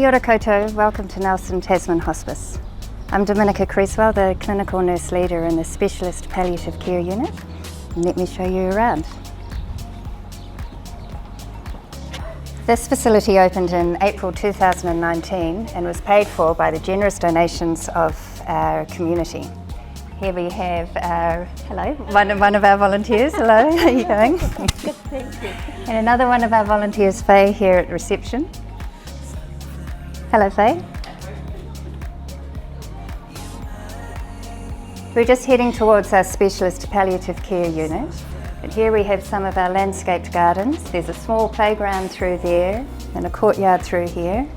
Kia ora koutou, welcome to Nelson Tasman Hospice. I'm Dominica Creswell, the clinical nurse leader in the Specialist Palliative Care Unit. And let me show you around. This facility opened in April 2019 and was paid for by the generous donations of our community. Here we have one of our volunteers. Hello, how are you going? Good, thank you. And another one of our volunteers, Faye, here at reception. Hello, Faye. We're just heading towards our Specialist Palliative Care Unit. But here we have some of our landscaped gardens. There's a small playground through there and a courtyard through here.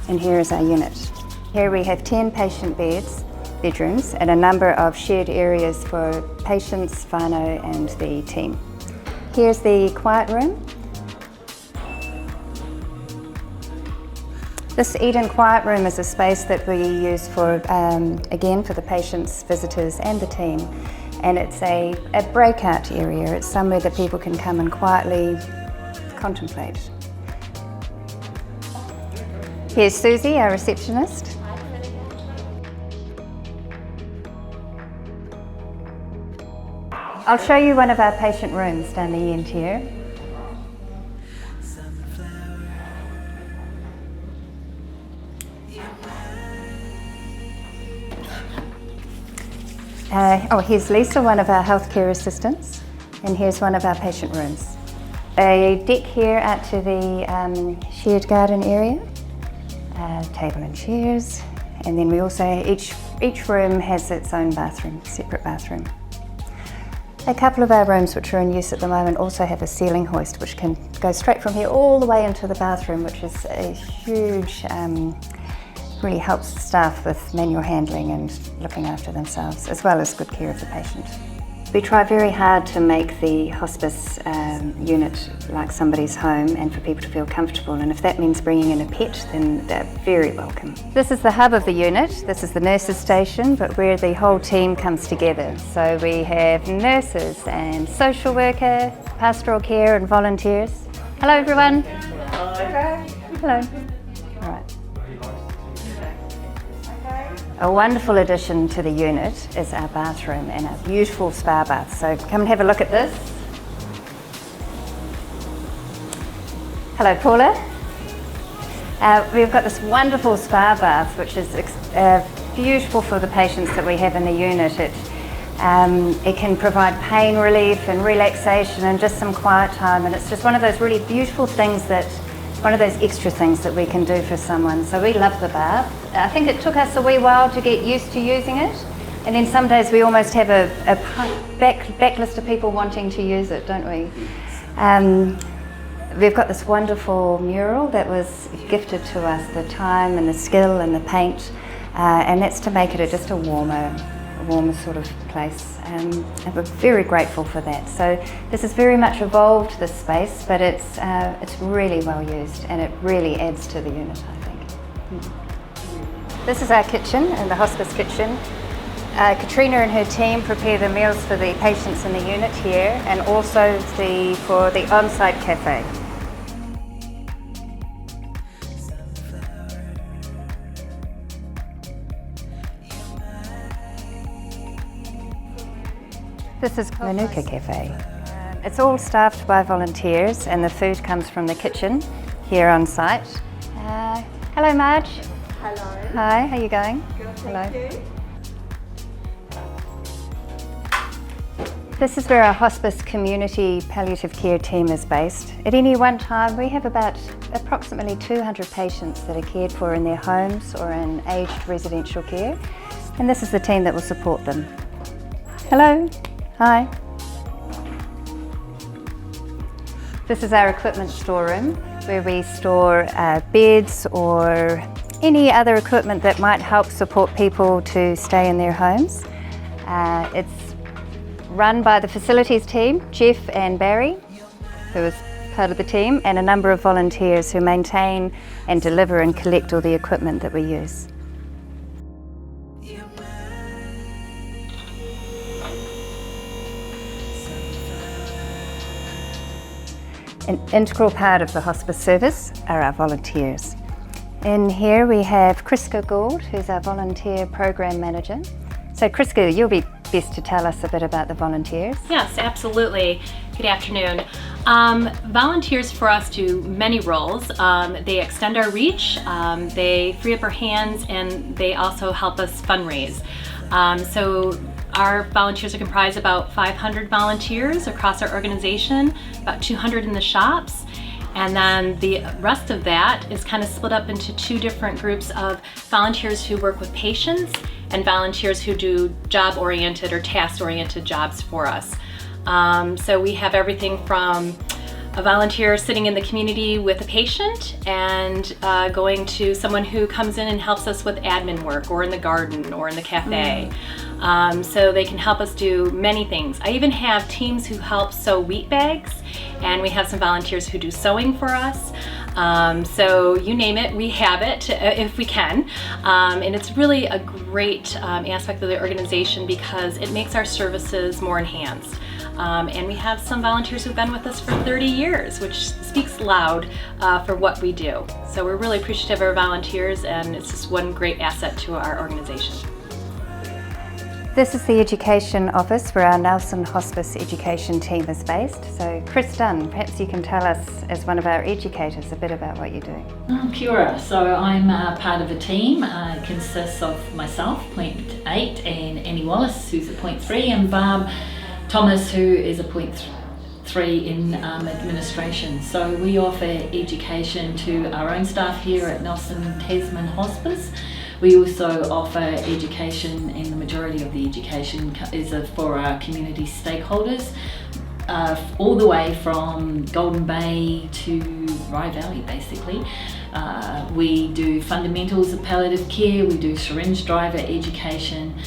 And here is our unit. Here we have 10 patient bedrooms, and a number of shared areas for patients, whānau and the team. Here's the quiet room. This Eden Quiet Room is a space that we use for, again, for the patients, visitors and the team. And it's a breakout area. It's somewhere that people can come and quietly contemplate. Here's Susie, our receptionist. I'll show you one of our patient rooms down the end here. Here's Lisa, one of our healthcare assistants, and here's one of our patient rooms. A deck here out to the shared garden area, table and chairs, and then we also, each room has its own bathroom, separate bathroom. A couple of our rooms which are in use at the moment also have a ceiling hoist which can go straight from here all the way into the bathroom, which is a huge, really helps staff with manual handling and looking after themselves, as well as good care of the patient. We try very hard to make the hospice unit like somebody's home and for people to feel comfortable, and if that means bringing in a pet, then they're very welcome. This is the hub of the unit. This is the nurses station, but where the whole team comes together. So we have nurses and social worker, pastoral care and volunteers. Hello everyone. Hello. Hello. All right. A wonderful addition to the unit is our bathroom and our beautiful spa bath. So come and have a look at this. Hello Paula. We've got this wonderful spa bath which is beautiful for the patients that we have in the unit. It can provide pain relief and relaxation and just some quiet time, and it's just one of those really beautiful things one of those extra things that we can do for someone. So we love the bath. I think it took us a wee while to get used to using it, and then some days we almost have a backlist of people wanting to use it, don't we? We've got this wonderful mural that was gifted to us, the time and the skill and the paint, and that's to make it just a warmer sort of place, and we're very grateful for that. So this has very much evolved, this space, but it's really well used and it really adds to the unit, I think. This is our kitchen, and the hospice kitchen. Katrina and her team prepare the meals for the patients in the unit here, and also for the on-site cafe. This is Manuka Cafe. It's all staffed by volunteers and the food comes from the kitchen here on site. Hello Marge. Hello. Hi, how are you going? Good, Hello. thank you. This is where our hospice community palliative care team is based. At any one time we have about approximately 200 patients that are cared for in their homes or in aged residential care, and this is the team that will support them. Hello. Hi. This is our equipment storeroom where we store beds or any other equipment that might help support people to stay in their homes. It's run by the facilities team, Jeff and Barry, who is part of the team, and a number of volunteers who maintain and deliver and collect all the equipment that we use. An integral part of the hospice service are our volunteers. And here we have Creswell Gould, who's our volunteer program manager. So Creswell, you'll be best to tell us a bit about the volunteers. Yes, absolutely. Good afternoon. Volunteers for us do many roles. They extend our reach, they free up our hands, and they also help us fundraise. So our volunteers are comprised of about 500 volunteers across our organization, about 200 in the shops, and then the rest of that is kind of split up into two different groups of volunteers who work with patients and volunteers who do job-oriented or task-oriented jobs for us. So we have everything from a volunteer sitting in the community with a patient and going to someone who comes in and helps us with admin work or in the garden or in the cafe. So they can help us do many things. I even have teams who help sew wheat bags, and we have some volunteers who do sewing for us. So you name it, we have it if we can. And it's really a great aspect of the organization because it makes our services more enhanced. And we have some volunteers who've been with us for 30 years, which speaks loud for what we do. So we're really appreciative of our volunteers, and it's just one great asset to our organization. This is the education office where our Tasman Hospice education team is based. So Chris Dunn, perhaps you can tell us as one of our educators a bit about what you do. Kia ora. So I'm part of a team. It consists of myself, point 8, and Annie Wallace, who's at point 3, and Barb Thomas, who is a point 3 in administration. So we offer education to our own staff here at Tasman Hospice. We also offer education, and the majority of the education is for our community stakeholders, all the way from Golden Bay to Rye Valley, basically. We do fundamentals of palliative care, we do syringe driver education.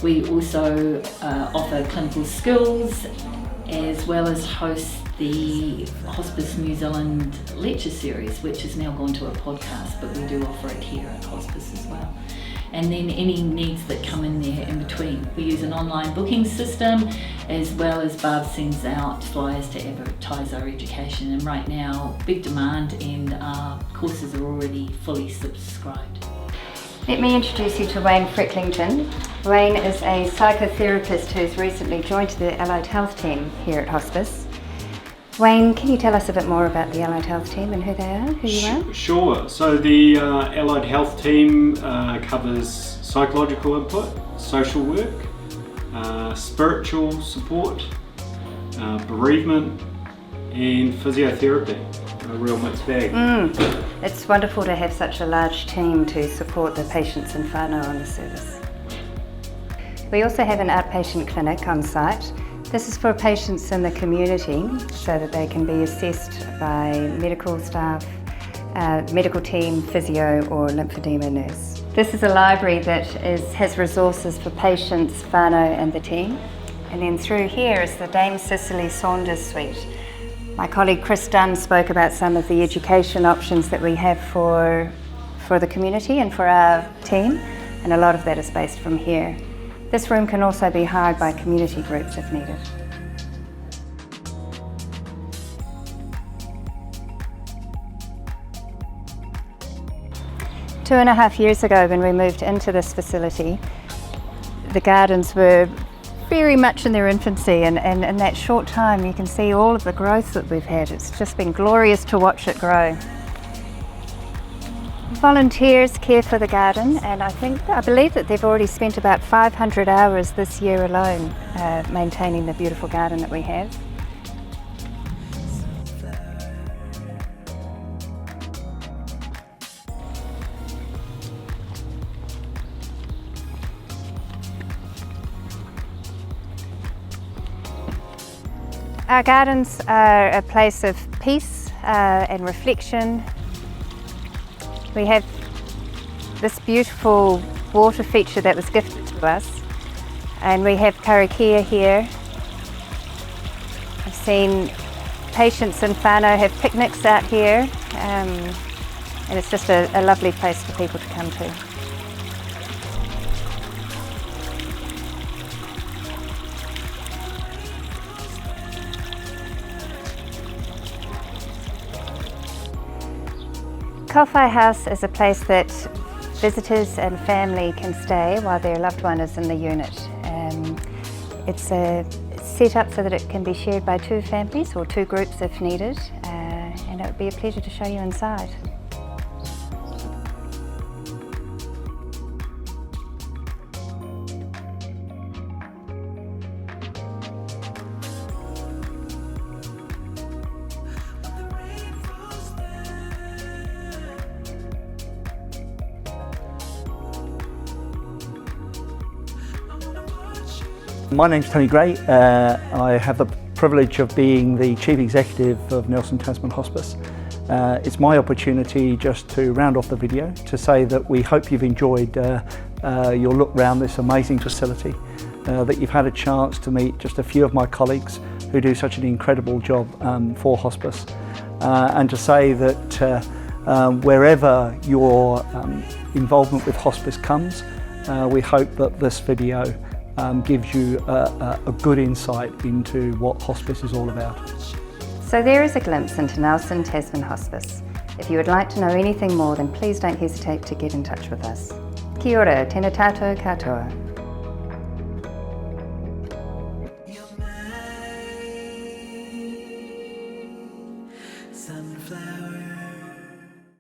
We also offer clinical skills, as well as host the Hospice New Zealand lecture series, which has now gone to a podcast, but we do offer it here at Hospice as well. And then any needs that come in there in between. We use an online booking system, as well as Barb sends out flyers to advertise our education. And right now, big demand, and our courses are already fully subscribed. Let me introduce you to Wayne Frecklington. Wayne is a psychotherapist who's recently joined the Allied Health team here at Hospice. Wayne, can you tell us a bit more about the Allied Health team and who they are, who you are? Sure. So the Allied Health team covers psychological input, social work, spiritual support, bereavement, and physiotherapy. A real mixed bag. It's wonderful to have such a large team to support the patients and whānau on the service. We also have an outpatient clinic on site. This is for patients in the community so that they can be assessed by medical staff, medical team, physio or lymphedema nurse. This is a library that has resources for patients, whānau and the team. And then through here is the Dame Cicely Saunders suite. My colleague Chris Dunn spoke about some of the education options that we have for the community and for our team, and a lot of that is based from here. This room can also be hired by community groups if needed. Two and a half years ago when we moved into this facility, the gardens were very much in their infancy, and in that short time you can see all of the growth that we've had. It's just been glorious to watch it grow. Volunteers care for the garden, and I believe that they've already spent about 500 hours this year alone maintaining the beautiful garden that we have. Our gardens are a place of peace and reflection. We have this beautiful water feature that was gifted to us, and we have karakia here. I've seen patients and whānau have picnics out here, and it's just a lovely place for people to come to. Kowhai House is a place that visitors and family can stay while their loved one is in the unit. It's set up so that it can be shared by 2 families or 2 groups if needed, and it would be a pleasure to show you inside. My name's Tony Gray. I have the privilege of being the Chief Executive of Nelson Tasman Hospice. It's my opportunity just to round off the video to say that we hope you've enjoyed your look round this amazing facility, that you've had a chance to meet just a few of my colleagues who do such an incredible job for hospice, and to say that wherever your involvement with hospice comes, we hope that this video gives you a good insight into what hospice is all about. So there is a glimpse into Nelson Tasman Hospice. If you would like to know anything more, then please don't hesitate to get in touch with us. Kia ora, tēnā tātou katoa.